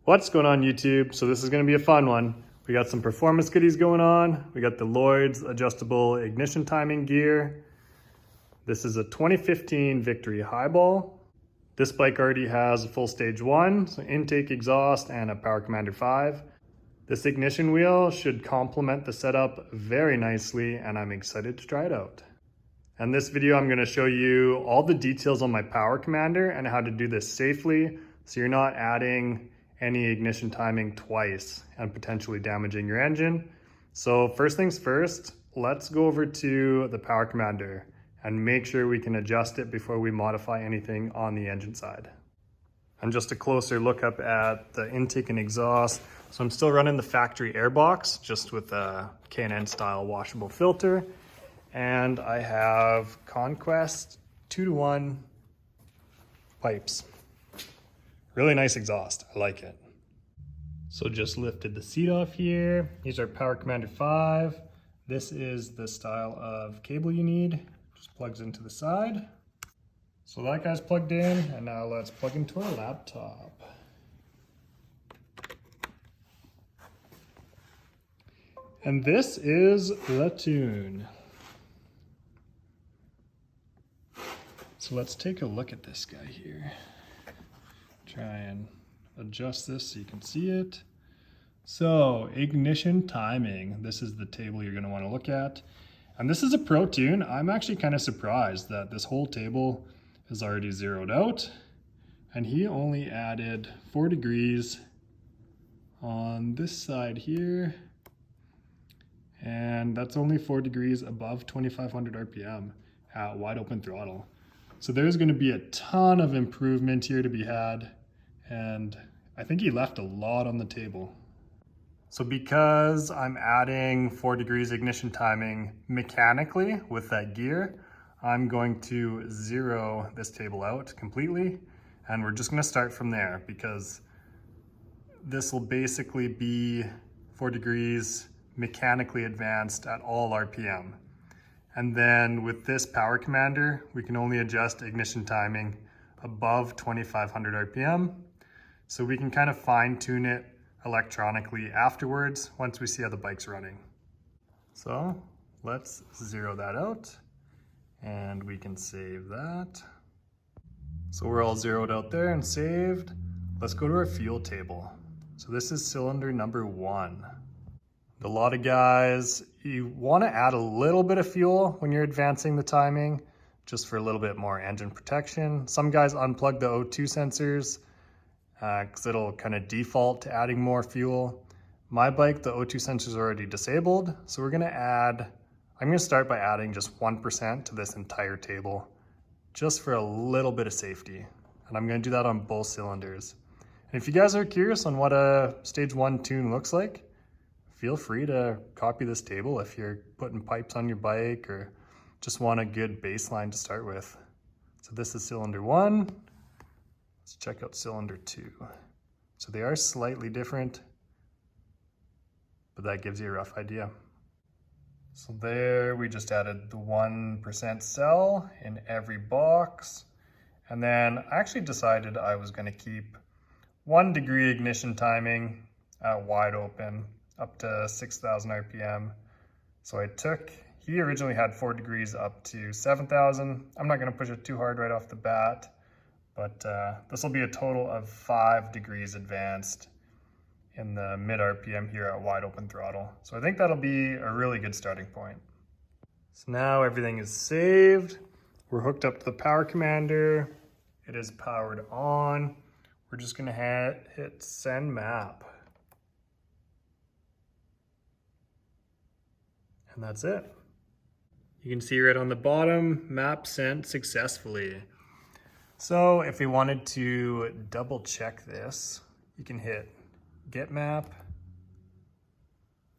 What's going on YouTube? So this is going to be a fun one. We got some performance goodies going on. We got the Lloydz adjustable ignition timing gear. This is a 2015 Victory Highball. This bike already has a full stage 1, so intake, exhaust, and a Power Commander 5. This ignition wheel should complement the setup very nicely, and I'm excited to try it out. In this video, I'm going to show you all the details on my Power Commander and how to do this safely so you're not adding any ignition timing twice and potentially damaging your engine. So first things first, let's go over to the Power Commander and make sure we can adjust it before we modify anything on the engine side. And just a closer look up at the intake and exhaust. So I'm still running the factory air box, just with a K&N style washable filter. And I have Conquest 2-to-1 pipes. Really nice exhaust, I like it. So just lifted the seat off here. These are Power Commander 5. This is the style of cable you need. Just plugs into the side. So that guy's plugged in, and now let's plug into our laptop. And this is the tune. So let's take a look at this guy here. Try and adjust this so you can see it. So ignition timing, this is the table you're going to want to look at. And this is a pro tune. I'm actually kind of surprised that this whole table is already zeroed out, and he only added 4 degrees on this side here, and that's only 4 degrees above 2500 RPM at wide open throttle. So there's going to be a ton of improvement here to be had, and I think he left a lot on the table. So because I'm adding 4 degrees ignition timing mechanically with that gear, I'm going to zero this table out completely, and we're just going to start from there because this will basically be 4 degrees mechanically advanced at all RPM. And then with this Power Commander, we can only adjust ignition timing above 2500 RPM. So we can kind of fine tune it electronically afterwards once we see how the bike's running. So let's zero that out and we can save that. So we're all zeroed out there and saved. Let's go to our fuel table. So this is cylinder number 1. A lot of guys, you want to add a little bit of fuel when you're advancing the timing, just for a little bit more engine protection. Some guys unplug the O2 sensors because it'll kind of default to adding more fuel. My bike, the O2 sensors are already disabled, so I'm going to start by adding just 1% to this entire table, just for a little bit of safety. And I'm going to do that on both cylinders. And if you guys are curious on what a stage 1 tune looks like, feel free to copy this table if you're putting pipes on your bike or just want a good baseline to start with. So this is cylinder 1. Let's check out cylinder 2. So they are slightly different, but that gives you a rough idea. So there we just added the 1% cell in every box. And then I actually decided I was going to keep 1 degree ignition timing at wide open up to 6,000 RPM. So he originally had 4 degrees up to 7,000. I'm not going to push it too hard right off the bat, but this will be a total of 5 degrees advanced in the mid RPM here at wide open throttle. So I think that'll be a really good starting point. So now everything is saved. We're hooked up to the Power Commander. It is powered on. We're just going to hit send map. And that's it. You can see right on the bottom, map sent successfully. So if we wanted to double check this, you can hit get map,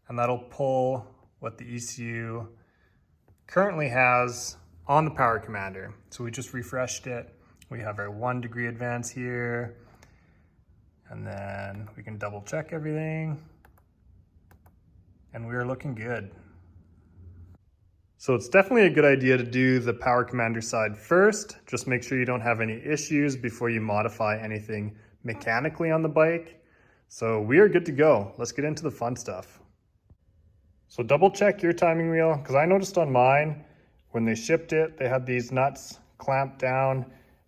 and that'll pull what the ECU currently has on the Power Commander. So we just refreshed it. We have our 1 degree advance here, and then we can double check everything, and we're looking good. So it's definitely a good idea to do the Power Commander side first. Just make sure you don't have any issues before you modify anything mechanically on the bike. So we are good to go. Let's get into the fun stuff. So double check your timing wheel, because I noticed on mine, when they shipped it, they had these nuts clamped down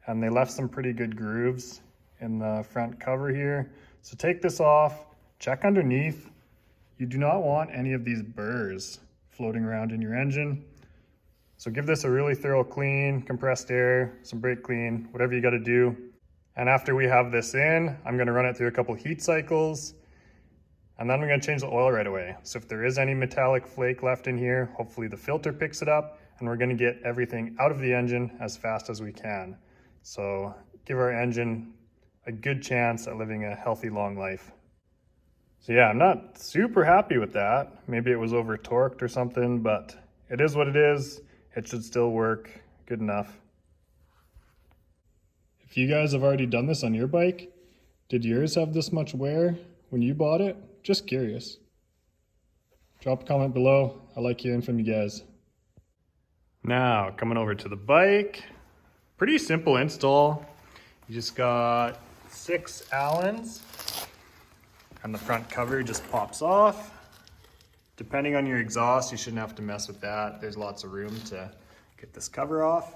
and they left some pretty good grooves in the front cover here. So take this off, check underneath. You do not want any of these burrs floating around in your engine. So give this a really thorough clean, compressed air, some brake clean, whatever you got to do. And after we have this in, I'm gonna run it through a couple heat cycles, and then I'm gonna change the oil right away. So if there is any metallic flake left in here, hopefully the filter picks it up, and we're gonna get everything out of the engine as fast as we can. So give our engine a good chance at living a healthy, long life. So yeah, I'm not super happy with that. Maybe it was over torqued or something, but it is what it is. It should still work good enough. If you guys have already done this on your bike, did yours have this much wear when you bought it? Just curious. Drop a comment below. I like hearing from you guys. Now, coming over to the bike. Pretty simple install. You just got 6 Allens, and the front cover just pops off. Depending on your exhaust, you shouldn't have to mess with that. There's lots of room to get this cover off.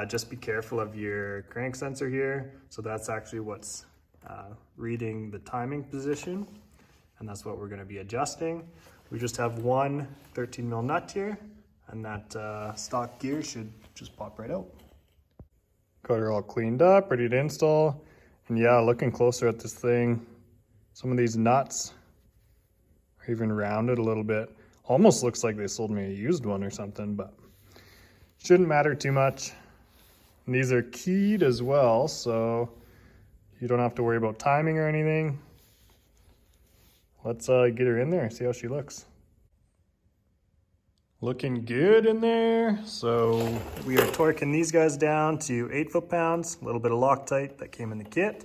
Just be careful of your crank sensor here. So that's actually what's reading the timing position, and that's what we're going to be adjusting. We just have one 13 mil nut here, and that stock gear should just pop right out. Got her all cleaned up, ready to install. And yeah, looking closer at this thing, some of these nuts are even rounded a little bit. Almost looks like they sold me a used one or something, but shouldn't matter too much. And these are keyed as well, so you don't have to worry about timing or anything. Let's get her in there, see how she looks. Looking good in there. So we are torquing these guys down to 8 foot-pounds, a little bit of Loctite that came in the kit.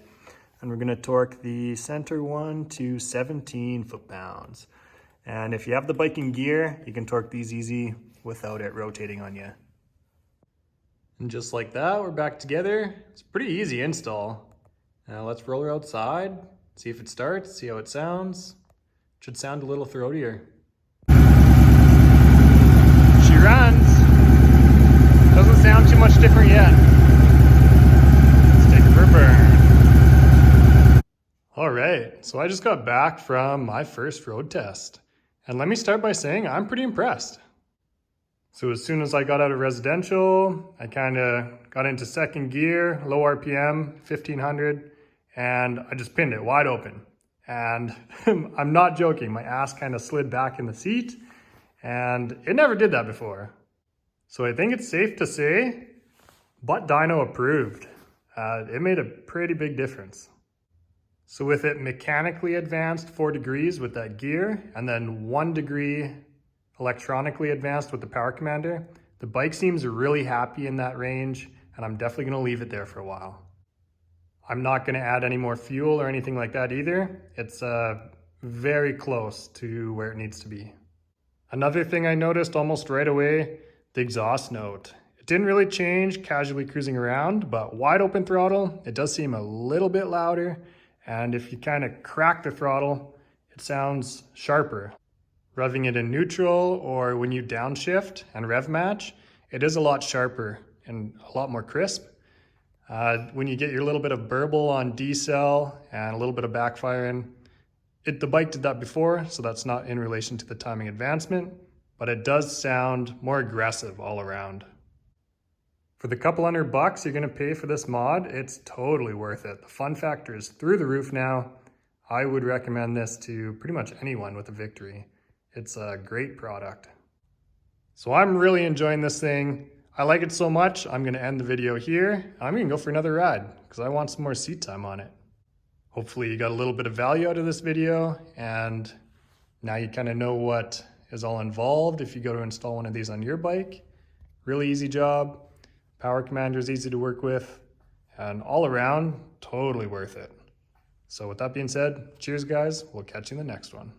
And we're gonna torque the center one to 17 foot-pounds. And if you have the bike in gear, you can torque these easy without it rotating on you. And just like that, we're back together. It's a pretty easy install. Now let's roll her outside, see if it starts, see how it sounds. It should sound a little throatier. She runs. Doesn't sound too much different yet. Let's take her for a burn. All right, so I just got back from my first road test. And let me start by saying I'm pretty impressed. So as soon as I got out of residential, I kind of got into second gear, low RPM, 1500, and I just pinned it wide open. And I'm not joking, my ass kind of slid back in the seat, and it never did that before. So I think it's safe to say, but Dyno approved. It made a pretty big difference. So with it mechanically advanced 4 degrees with that gear, and then 1 degree electronically advanced with the power commander, the bike seems really happy in that range, and I'm definitely gonna leave it there for a while. I'm not gonna add any more fuel or anything like that either. It's very close to where it needs to be. Another thing I noticed almost right away, the exhaust note. It didn't really change casually cruising around, but wide open throttle, it does seem a little bit louder. And if you kind of crack the throttle, it sounds sharper. Revving it in neutral or when you downshift and rev match, it is a lot sharper and a lot more crisp. When you get your little bit of burble on decel and a little bit of backfiring, the bike did that before, so that's not in relation to the timing advancement, but it does sound more aggressive all around. For the couple $100 you're gonna pay for this mod, it's totally worth it. The fun factor is through the roof now. I would recommend this to pretty much anyone with a Victory. It's a great product. So I'm really enjoying this thing. I like it so much, I'm gonna end the video here. I'm gonna go for another ride because I want some more seat time on it. Hopefully you got a little bit of value out of this video, and now you kind of know what is all involved if you go to install one of these on your bike. Really easy job. Power commander is easy to work with, and all around, totally worth it. So with that being said, cheers guys, we'll catch you in the next one.